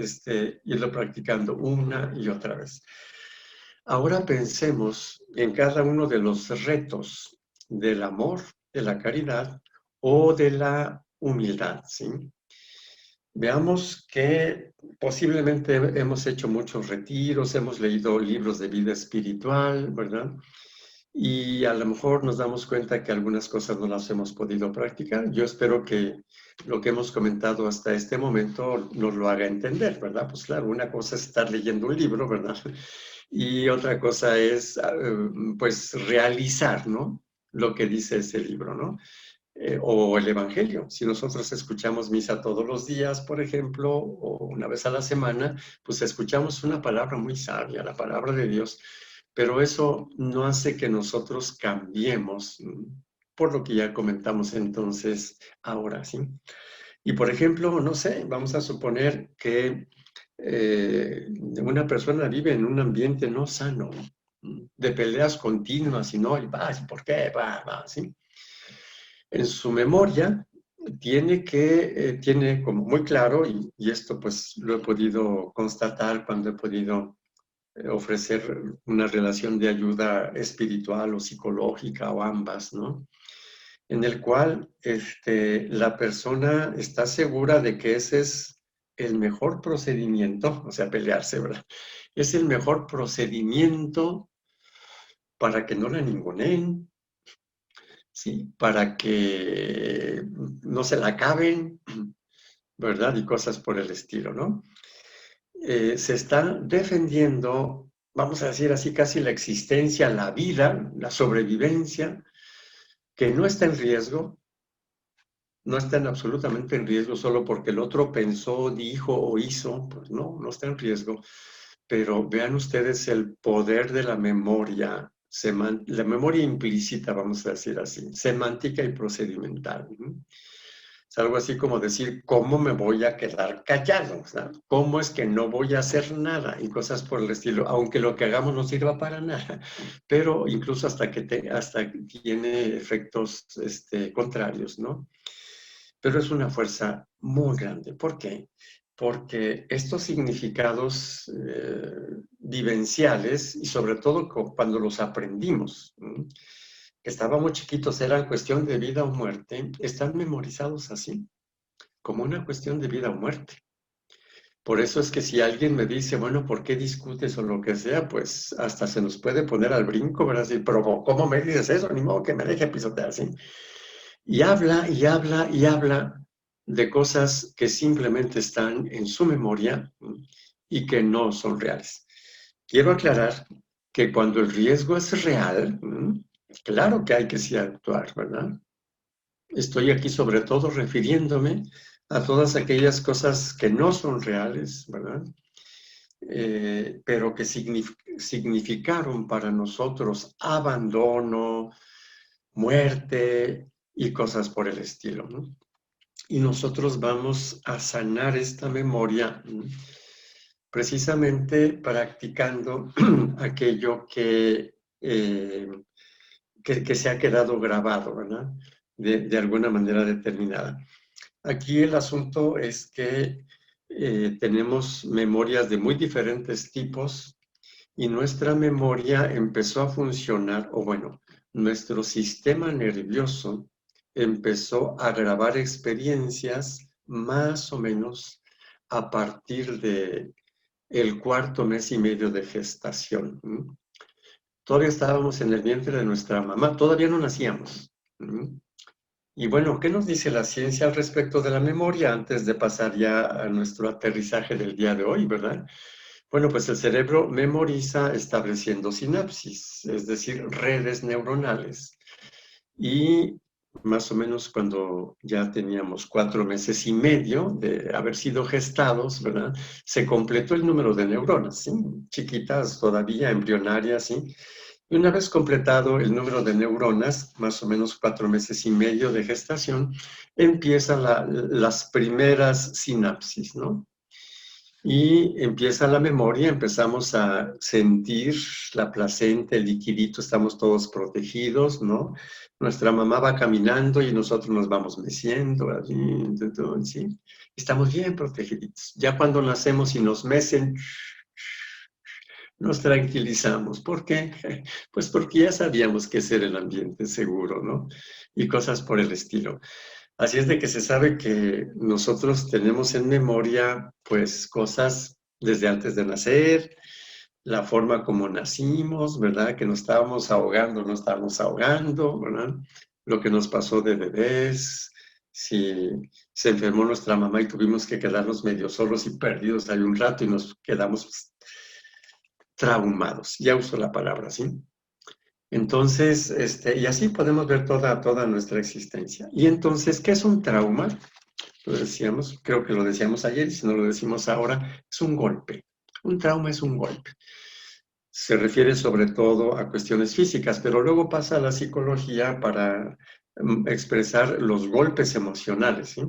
irlo practicando una y otra vez. Ahora pensemos en cada uno de los retos del amor, de la caridad o de la humildad, ¿sí? Veamos que posiblemente hemos hecho muchos retiros, hemos leído libros de vida espiritual, ¿verdad? Y a lo mejor nos damos cuenta que algunas cosas no las hemos podido practicar. Yo espero que lo que hemos comentado hasta este momento nos lo haga entender, ¿verdad? Pues claro, una cosa es estar leyendo un libro, ¿verdad? Y otra cosa es, pues, realizar, ¿no? Lo que dice ese libro, ¿no? O el Evangelio. Si nosotros escuchamos misa todos los días, por ejemplo, o una vez a la semana, pues escuchamos una palabra muy sabia, la palabra de Dios, pero eso no hace que nosotros cambiemos, por lo que ya comentamos entonces ahora, ¿sí? Y por ejemplo, no sé, vamos a suponer que una persona vive en un ambiente no sano, de peleas continuas y no, y va, ¿por qué? Va, ¿sí? En su memoria tiene como muy claro, y esto pues lo he podido constatar cuando he podido ofrecer una relación de ayuda espiritual o psicológica o ambas, ¿no? En el cual la persona está segura de que ese es el mejor procedimiento, o sea, pelearse, ¿verdad? Es el mejor procedimiento para que no la ninguneen, ¿sí? Para que no se la acaben, ¿verdad? Y cosas por el estilo, ¿no? Se está defendiendo, vamos a decir así, casi la existencia, la vida, la sobrevivencia, que no está en riesgo, no está absolutamente en riesgo solo porque el otro pensó, dijo o hizo, pues no, no está en riesgo. Pero vean ustedes el poder de la memoria, la memoria implícita, vamos a decir así, semántica y procedimental. ¿No? Es algo así como decir, ¿cómo me voy a quedar callado? O sea, ¿cómo es que no voy a hacer nada? Y cosas por el estilo, aunque lo que hagamos no sirva para nada, pero incluso hasta que tiene efectos contrarios, ¿no? Pero es una fuerza muy grande. ¿Por qué? Porque estos significados vivenciales, y sobre todo cuando los aprendimos, que estábamos chiquitos, eran cuestión de vida o muerte, están memorizados así, como una cuestión de vida o muerte. Por eso es que si alguien me dice, bueno, ¿por qué discutes o lo que sea? Pues hasta se nos puede poner al brinco, ¿verdad? Así, pero ¿cómo me dices eso? Ni modo que me deje pisotear así. Y habla y habla y habla de cosas que simplemente están en su memoria y que no son reales. Quiero aclarar que cuando el riesgo es real, claro que hay que sí actuar, ¿verdad? Estoy aquí sobre todo refiriéndome a todas aquellas cosas que no son reales, ¿verdad? Pero que significaron para nosotros abandono, muerte y cosas por el estilo, ¿no? Y nosotros vamos a sanar esta memoria precisamente practicando aquello que se ha quedado grabado, ¿verdad? De alguna manera determinada. Aquí el asunto es que tenemos memorias de muy diferentes tipos y nuestra memoria empezó a funcionar, o bueno, nuestro sistema nervioso empezó a grabar experiencias más o menos a partir de el cuarto mes y medio de gestación. Todavía estábamos en el vientre de nuestra mamá, todavía no nacíamos. Y bueno, ¿qué nos dice la ciencia al respecto de la memoria antes de pasar ya a nuestro aterrizaje del día de hoy, verdad? Bueno, pues el cerebro memoriza estableciendo sinapsis, es decir, redes neuronales. Y más o menos cuando ya teníamos 4 meses y medio de haber sido gestados, ¿verdad? Se completó el número de neuronas, ¿sí? Chiquitas todavía, embrionarias, ¿sí? Y una vez completado el número de neuronas, más o menos 4 meses y medio de gestación, empiezan las primeras sinapsis, ¿no? Y empieza la memoria, empezamos a sentir la placenta, el liquidito, estamos todos protegidos, ¿no? Nuestra mamá va caminando y nosotros nos vamos meciendo, así, ¿sí? Estamos bien protegidos. Ya cuando nacemos y nos mecen, nos tranquilizamos. ¿Por qué? Pues porque ya sabíamos que ese era el ambiente seguro, ¿no? Y cosas por el estilo. Así es de que se sabe que nosotros tenemos en memoria, pues, cosas desde antes de nacer, la forma como nacimos, ¿verdad? Que nos estábamos ahogando, no estábamos ahogando, ¿verdad? Lo que nos pasó de bebés, si se enfermó nuestra mamá y tuvimos que quedarnos medio solos y perdidos ahí un rato y nos quedamos pues, traumados. Ya uso la palabra, ¿sí? Entonces, y así podemos ver toda nuestra existencia. Y entonces, ¿qué es un trauma? Lo decíamos, creo que lo decíamos ayer, y si no lo decimos ahora, es un golpe. Un trauma es un golpe. Se refiere sobre todo a cuestiones físicas, pero luego pasa a la psicología para expresar los golpes emocionales, ¿sí?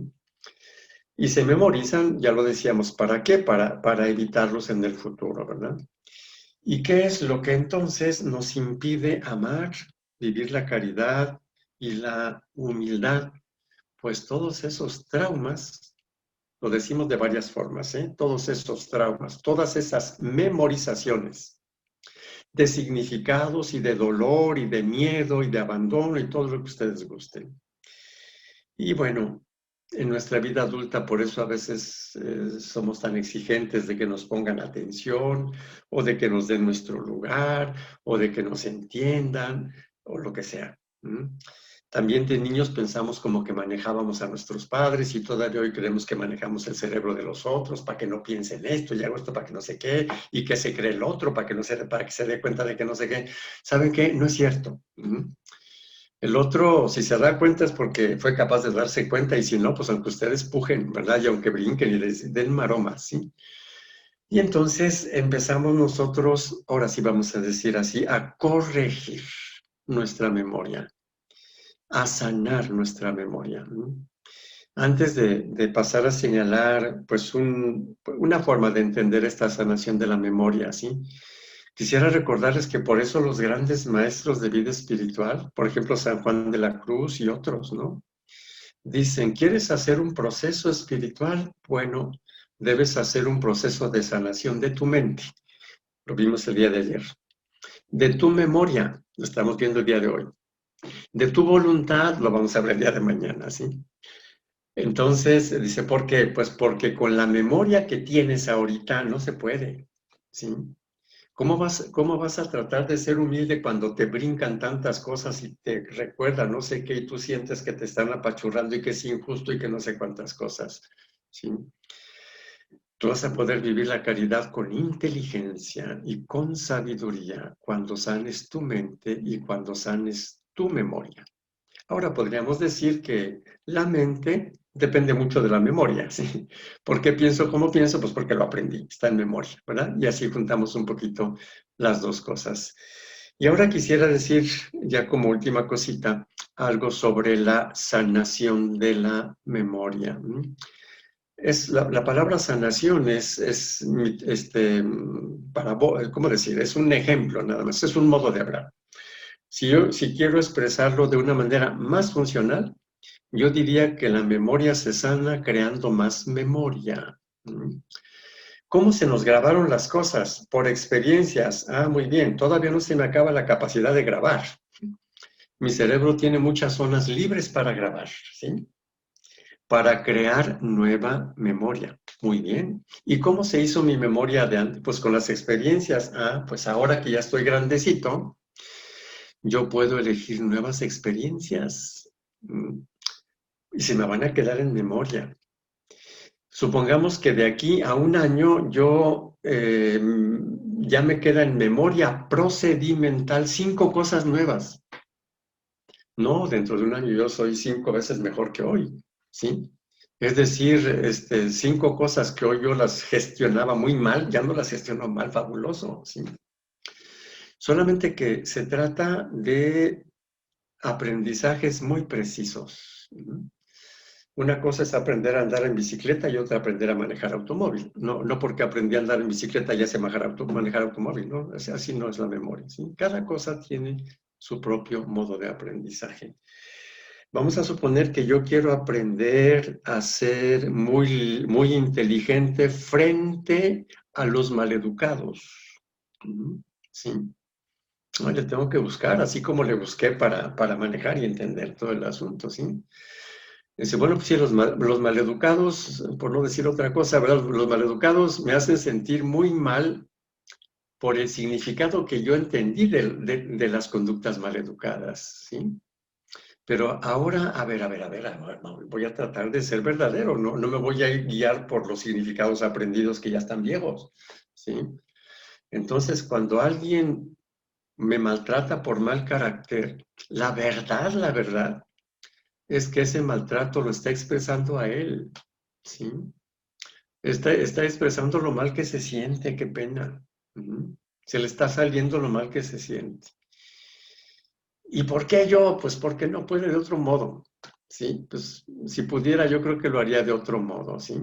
Y se memorizan, ya lo decíamos, ¿para qué? Para evitarlos en el futuro, ¿verdad? ¿Y qué es lo que entonces nos impide amar, vivir la caridad y la humildad? Pues todos esos traumas, lo decimos de varias formas, ¿eh? Todos esos traumas, todas esas memorizaciones de significados y de dolor y de miedo y de abandono y todo lo que ustedes gusten. Y bueno, en nuestra vida adulta, por eso a veces somos tan exigentes de que nos pongan atención o de que nos den nuestro lugar o de que nos entiendan o lo que sea. También de niños pensamos como que manejábamos a nuestros padres y todavía hoy creemos que manejamos el cerebro de los otros para que no piensen esto y hago esto para que no sé qué y que se cree el otro para que se dé cuenta de que no sé qué. ¿Saben qué? No es cierto. El otro, si se da cuenta es porque fue capaz de darse cuenta y si no, pues aunque ustedes pujen, ¿verdad? Y aunque brinquen y les den maromas, ¿sí? Y entonces empezamos nosotros, ahora sí vamos a decir así, a corregir nuestra memoria, a sanar nuestra memoria. Antes de pasar a señalar, pues, una forma de entender esta sanación de la memoria, ¿sí? Quisiera recordarles que por eso los grandes maestros de vida espiritual, por ejemplo, San Juan de la Cruz y otros, ¿no? Dicen, ¿quieres hacer un proceso espiritual? Bueno, debes hacer un proceso de sanación de tu mente. Lo vimos el día de ayer. De tu memoria, lo estamos viendo el día de hoy. De tu voluntad, lo vamos a ver el día de mañana, ¿sí? Entonces, dice, ¿por qué? Pues porque con la memoria que tienes ahorita no se puede, ¿sí? ¿Cómo vas a tratar de ser humilde cuando te brincan tantas cosas y te recuerdan no sé qué y tú sientes que te están apachurrando y que es injusto y que no sé cuántas cosas, ¿sí? Tú vas a poder vivir la caridad con inteligencia y con sabiduría cuando sanes tu mente y cuando sanes tu memoria. Ahora podríamos decir que la mente depende mucho de la memoria, ¿sí? ¿Por qué pienso como pienso? Pues porque lo aprendí, está en memoria, ¿verdad? Y así juntamos un poquito las dos cosas. Y ahora quisiera decir, ya como última cosita, algo sobre la sanación de la memoria. La palabra sanación ¿cómo decir? Es un ejemplo nada más, es un modo de hablar. Si quiero expresarlo de una manera más funcional, yo diría que la memoria se sana creando más memoria. ¿Cómo se nos grabaron las cosas? Por experiencias. Ah, muy bien, todavía no se me acaba la capacidad de grabar. Mi cerebro tiene muchas zonas libres para grabar, ¿sí? Para crear nueva memoria. Muy bien. ¿Y cómo se hizo mi memoria de antes? Pues con las experiencias. Ah, pues ahora que ya estoy grandecito, yo puedo elegir nuevas experiencias y se me van a quedar en memoria. Supongamos que de aquí a un año yo ya me queda en memoria procedimental 5 cosas nuevas. No, dentro de un año yo soy 5 veces mejor que hoy, ¿sí? Es decir, 5 cosas que hoy yo las gestionaba muy mal, ya no las gestiono mal, fabuloso, ¿sí? Solamente que se trata de aprendizajes muy precisos. Una cosa es aprender a andar en bicicleta y otra aprender a manejar automóvil. No porque aprendí a andar en bicicleta ya sé manejar automóvil, ¿no? Así no es la memoria, ¿sí? Cada cosa tiene su propio modo de aprendizaje. Vamos a suponer que yo quiero aprender a ser muy, muy inteligente frente a los maleducados. Sí. No, le tengo que buscar, así como le busqué para manejar y entender todo el asunto, ¿sí? Dice, bueno, pues sí, los maleducados, por no decir otra cosa, ¿verdad? Los maleducados me hacen sentir muy mal por el significado que yo entendí de las conductas maleducadas, ¿sí? Pero ahora, a ver, voy a tratar de ser verdadero, no me voy a guiar por los significados aprendidos que ya están viejos, ¿sí? Entonces, cuando alguien me maltrata por mal carácter, la verdad, es que ese maltrato lo está expresando a él, ¿sí? Está expresando lo mal que se siente, qué pena. Se le está saliendo lo mal que se siente. ¿Y por qué yo? Pues porque no puede de otro modo, ¿sí? Pues si pudiera yo creo que lo haría de otro modo, ¿sí?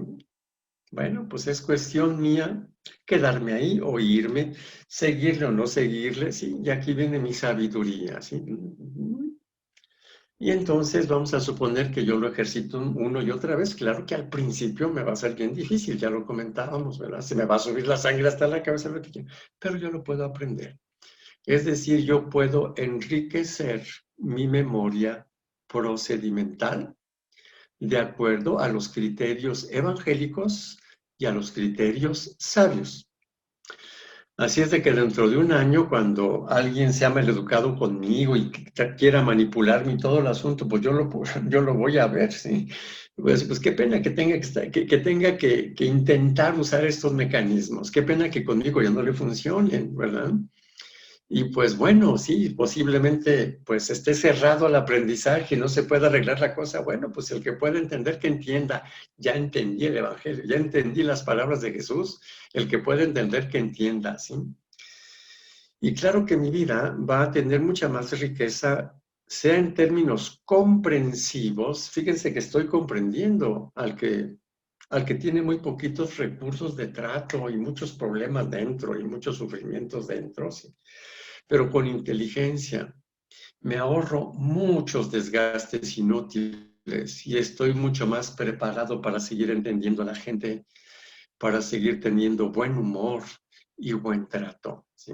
Bueno, pues es cuestión mía quedarme ahí o irme, seguirle o no seguirle, ¿sí? Y aquí viene mi sabiduría, ¿sí? Y entonces vamos a suponer que yo lo ejercito uno y otra vez. Claro que al principio me va a ser bien difícil, ya lo comentábamos, ¿verdad? Se me va a subir la sangre hasta la cabeza, pero yo lo puedo aprender. Es decir, yo puedo enriquecer mi memoria procedimental de acuerdo a los criterios evangélicos y a los criterios sabios. Así es de que dentro de un año, cuando alguien sea maleducado conmigo y quiera manipularme y todo el asunto, pues yo lo voy a ver, ¿sí? Pues qué pena que tenga que tenga que intentar usar estos mecanismos. Qué pena que conmigo ya no le funcionen, ¿verdad? Y pues bueno, sí, posiblemente pues esté cerrado al aprendizaje y no se pueda arreglar la cosa. Bueno, pues el que pueda entender, que entienda. Ya entendí el Evangelio, ya entendí las palabras de Jesús. El que pueda entender, que entienda, ¿sí? Y claro que mi vida va a tener mucha más riqueza, sea en términos comprensivos. Fíjense que estoy comprendiendo al que tiene muy poquitos recursos de trato y muchos problemas dentro y muchos sufrimientos dentro, ¿sí? Pero con inteligencia. Me ahorro muchos desgastes inútiles y estoy mucho más preparado para seguir entendiendo a la gente, para seguir teniendo buen humor y buen trato, ¿sí?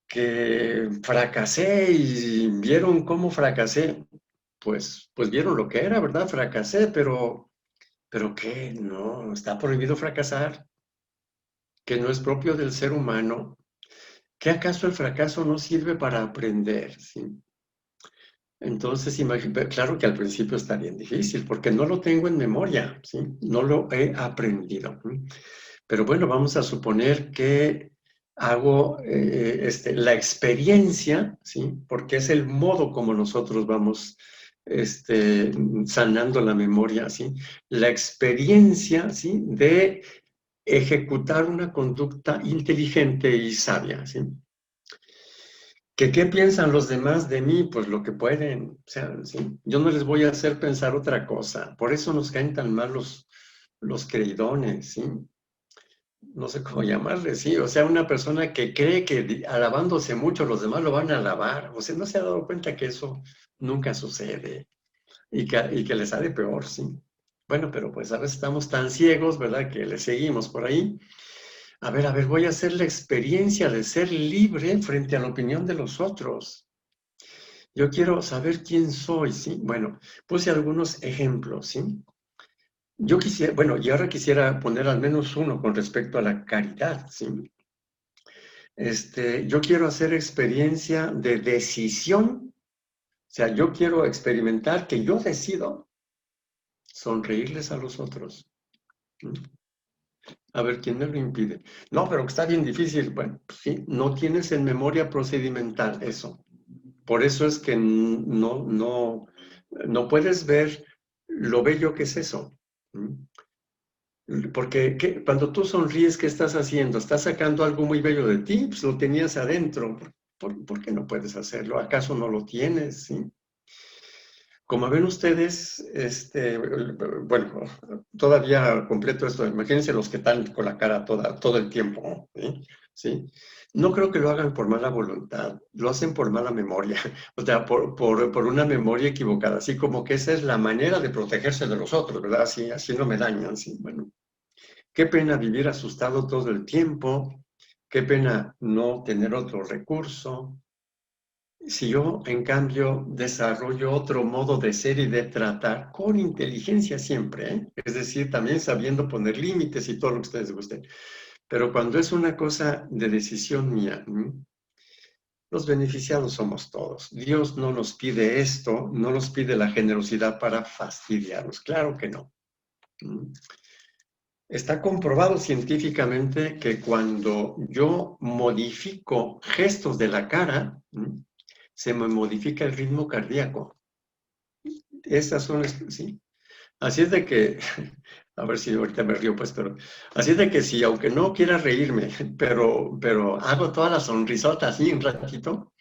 Que fracasé y vieron cómo fracasé, pues vieron lo que era, ¿verdad? Fracasé, pero ¿qué? No, está prohibido fracasar, que no es propio del ser humano. ¿Qué acaso el fracaso no sirve para aprender? ¿Sí? Entonces, claro que al principio está bien difícil, porque no lo tengo en memoria, ¿sí? No lo he aprendido. Pero bueno, vamos a suponer que hago la experiencia, ¿sí? Porque es el modo como nosotros vamos sanando la memoria, ¿sí? La experiencia, ¿sí? De ejecutar una conducta inteligente y sabia, ¿sí? ¿Que qué piensan los demás de mí? Pues lo que pueden, o sea, ¿sí? Yo no les voy a hacer pensar otra cosa. Por eso nos caen tan mal los creidones, ¿sí? No sé cómo llamarles, ¿sí? O sea, una persona que cree que alabándose mucho los demás lo van a alabar. O sea, no se ha dado cuenta que eso nunca sucede y que les sale peor, ¿sí? Bueno, pero pues a veces estamos tan ciegos, ¿verdad? Que le seguimos por ahí. A ver, voy a hacer la experiencia de ser libre frente a la opinión de los otros. Yo quiero saber quién soy, ¿sí? Bueno, puse algunos ejemplos, ¿sí? Yo quisiera, bueno, y ahora quisiera poner al menos uno con respecto a la caridad, ¿sí? Yo quiero hacer experiencia de decisión, o sea, yo quiero experimentar que yo decido sonreírles a los otros. ¿Sí? A ver, ¿quién me lo impide? No, pero que está bien difícil. Bueno, pues sí, no tienes en memoria procedimental eso. Por eso es que no puedes ver lo bello que es eso. Porque cuando tú sonríes, ¿qué estás haciendo? ¿Estás sacando algo muy bello de ti? Pues lo tenías adentro. ¿Por qué no puedes hacerlo? ¿Acaso no lo tienes? ¿Sí? Como ven ustedes, bueno, todavía completo esto. Imagínense los que están con la cara todo el tiempo, ¿sí? ¿Sí? No creo que lo hagan por mala voluntad, lo hacen por mala memoria, o sea, por una memoria equivocada, así como que esa es la manera de protegerse de los otros, ¿verdad? Así no me dañan, sí, bueno. Qué pena vivir asustado todo el tiempo, qué pena no tener otro recurso. Si yo, en cambio, desarrollo otro modo de ser y de tratar con inteligencia siempre, ¿eh? Es decir, también sabiendo poner límites y todo lo que ustedes gusten. Pero cuando es una cosa de decisión mía, los beneficiados somos todos. Dios no nos pide esto, no nos pide la generosidad para fastidiarnos. Claro que no. Está comprobado científicamente que cuando yo modifico gestos de la cara, se me modifica el ritmo cardíaco. Estas son, sí. Así es de que, a ver si ahorita me río, pues, pero así es de que si, aunque no quiera reírme, pero hago toda la sonrisota así un ratito,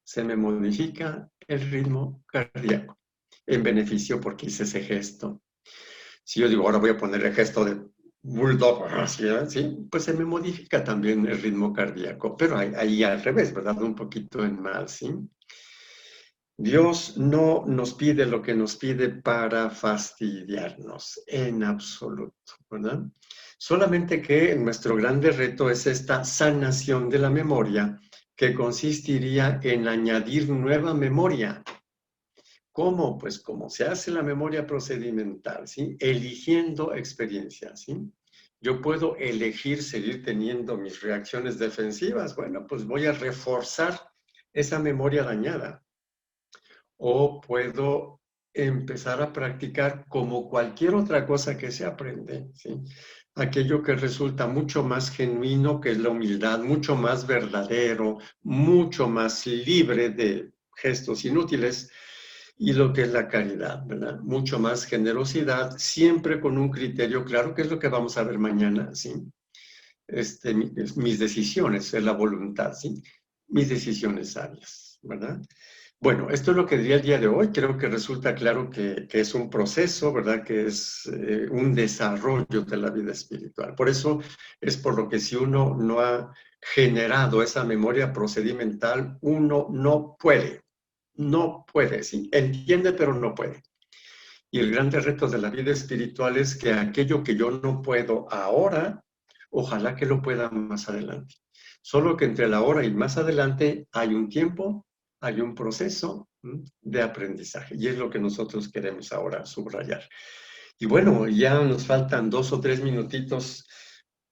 se me modifica el ritmo cardíaco en beneficio porque hice ese gesto. Si yo digo, ahora voy a poner el gesto de bulldog, ¿sí? Pues se me modifica también el ritmo cardíaco, pero ahí al revés, ¿verdad? Un poquito en mal, ¿sí? Dios no nos pide lo que nos pide para fastidiarnos, en absoluto, ¿verdad? Solamente que nuestro grande reto es esta sanación de la memoria, que consistiría en añadir nueva memoria. ¿Cómo? Pues como se hace la memoria procedimental, ¿sí? Eligiendo experiencias, ¿sí? Yo puedo elegir seguir teniendo mis reacciones defensivas. Bueno, pues voy a reforzar esa memoria dañada. O puedo empezar a practicar como cualquier otra cosa que se aprende, ¿sí? Aquello que resulta mucho más genuino, que es la humildad, mucho más verdadero, mucho más libre de gestos inútiles, y lo que es la caridad, ¿verdad? Mucho más generosidad, siempre con un criterio claro, que es lo que vamos a ver mañana, ¿sí? Mis decisiones, es la voluntad, ¿sí? Mis decisiones sabias, ¿verdad? Bueno, esto es lo que diría el día de hoy. Creo que resulta claro que es un proceso, ¿verdad? Que es un desarrollo de la vida espiritual. Por eso es por lo que si uno no ha generado esa memoria procedimental, uno no puede, sí, entiende, pero no puede. Y el gran reto de la vida espiritual es que aquello que yo no puedo ahora, ojalá que lo pueda más adelante. Solo que entre la ahora y más adelante hay un tiempo, hay un proceso de aprendizaje. Y es lo que nosotros queremos ahora subrayar. Y bueno, ya nos faltan 2 o 3 minutitos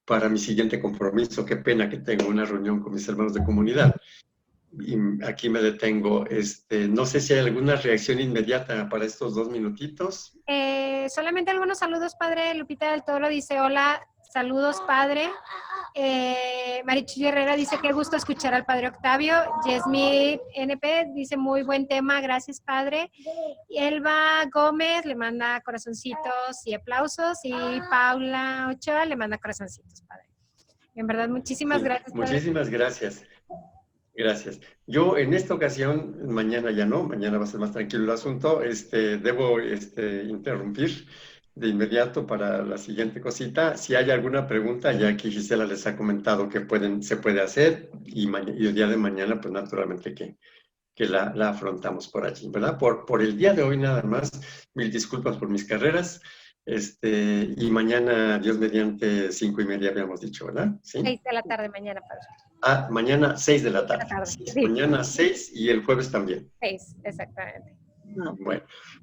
para mi siguiente compromiso. Qué pena que tengo una reunión con mis hermanos de comunidad. Y aquí me detengo. No sé si hay alguna reacción inmediata para estos 2 minutitos. Solamente algunos saludos, padre. Lupita del Toro dice, hola, saludos, padre. Marichu Herrera dice, qué gusto escuchar al padre Octavio. Yesmi NP dice, muy buen tema, gracias, padre. Y Elba Gómez le manda corazoncitos y aplausos. Y Paula Ochoa le manda corazoncitos, padre. En verdad, muchísimas gracias, padre. Muchísimas gracias. Gracias. Yo en esta ocasión, mañana ya no, mañana va a ser más tranquilo el asunto, debo interrumpir de inmediato para la siguiente cosita. Si hay alguna pregunta, ya aquí Gisela les ha comentado que se puede hacer y el día de mañana, pues naturalmente que la afrontamos por allí, ¿verdad? Por el día de hoy nada más, mil disculpas por mis carreras, y mañana, Dios mediante, 5:30 habíamos dicho, ¿verdad? ¿Sí? 6 de la tarde mañana, padre. Mañana 6 de la tarde. Sí. Mañana 6 y el jueves también. 6, exactamente.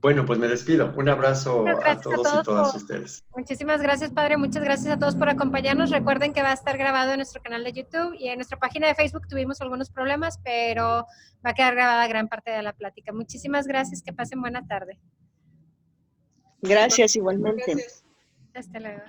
Bueno, pues me despido. Un abrazo a todos y todas ustedes. Muchísimas gracias, padre. Muchas gracias a todos por acompañarnos. Recuerden que va a estar grabado en nuestro canal de YouTube y en nuestra página de Facebook tuvimos algunos problemas, pero va a quedar grabada gran parte de la plática. Muchísimas gracias. Que pasen buena tarde. Gracias, igualmente. Hasta luego.